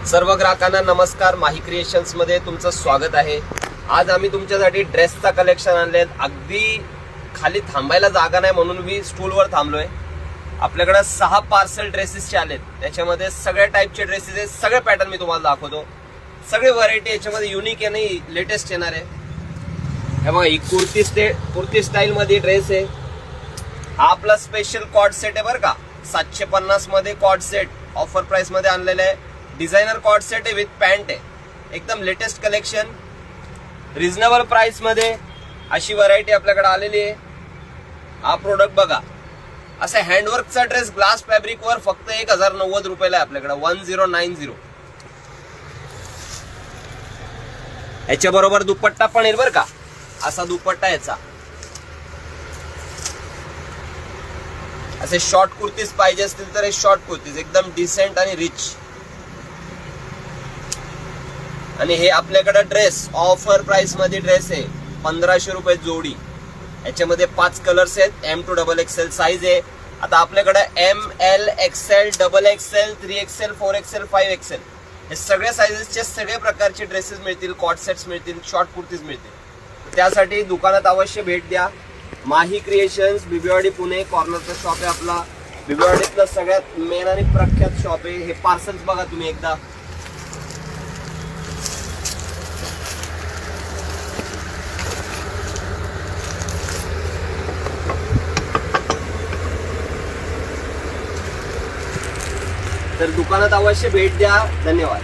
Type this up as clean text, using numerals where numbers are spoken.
सर्व ग्राहकांना नमस्कार. माही क्रिएशन्स मध्ये तुमचं स्वागत आहे. आज आम्ही तुमच्यासाठी ड्रेसचा कलेक्शन आणले. अगदी खाली थांबायला जागा नाही म्हणून मी स्टूलवर थांबलोय. आपल्याकडे 6 पार्सल ड्रेसेसचे आलेत. त्याच्यामध्ये सगळ्या टाईपचे ड्रेसेस आहेत. सगळे पॅटर्न मी तुम्हाला दाखवतो. सगळे व्हरायटी याच्यामध्ये युनिक आहे आणि लेटेस्ट येणार आहे. हे बघा, ही कुर्ती स्टाईल मध्ये ड्रेस आहे. हा आपला स्पेशल कॉर्ड सेट आहे बरं का. 750 मध्ये कॉर्ड सेट ऑफर प्राइस मध्ये आणलेला आहे. डिझायनर कॉर्ड सेट आहे विथ पॅन्ट आहे. एकदम लेटेस्ट कलेक्शन, रिझनेबल प्राइस मध्ये अशी व्हरायटी आपल्याकडे आलेली आहे. हा प्रोडक्ट बघा, असे हँडवर्कचा ड्रेस ग्लास फॅब्रिक वर फक्त 1090 रुपयाला आहे आपल्याकडे. 1090. याच्या बरोबर दुपट्टा पण येईल बरं का. असा दुपट्टा याचा. असे शॉर्ट कुर्तीज पाहिजे असतील तर हे शॉर्ट कुर्तीज एकदम डिसेंट आणि रिच. आणि हे आपल्याकडे ड्रेस ऑफर प्राइस मध्ये ड्रेस आहे. 1500 रुपये जोडी. याच्यामध्ये 5 कलर्स आहेत. M to XXL साईज आहे. आता आपल्याकडे ML XL XXL 3XL 4XL 5XL हे सगळ्या साईजेसचे सगळे प्रकारचे ड्रेसेस मिळतील. कॉर्ड सेट्स मिळतील, शॉर्ट कुर्तीज मिळतील. त्यासाठी दुकानात अवश्य भेट द्या. माही क्रिएशन्स, बिबवेवाडी पुणे कॉर्नरचा शॉप आहे आपला. बिबवेवाडीतलं सगळ्यात मेन आणि प्रख्यात शॉप आहे. हे पार्सल्स बघा तुम्ही एकदा. तर दुकानात अवश्य भेट द्या. धन्यवाद.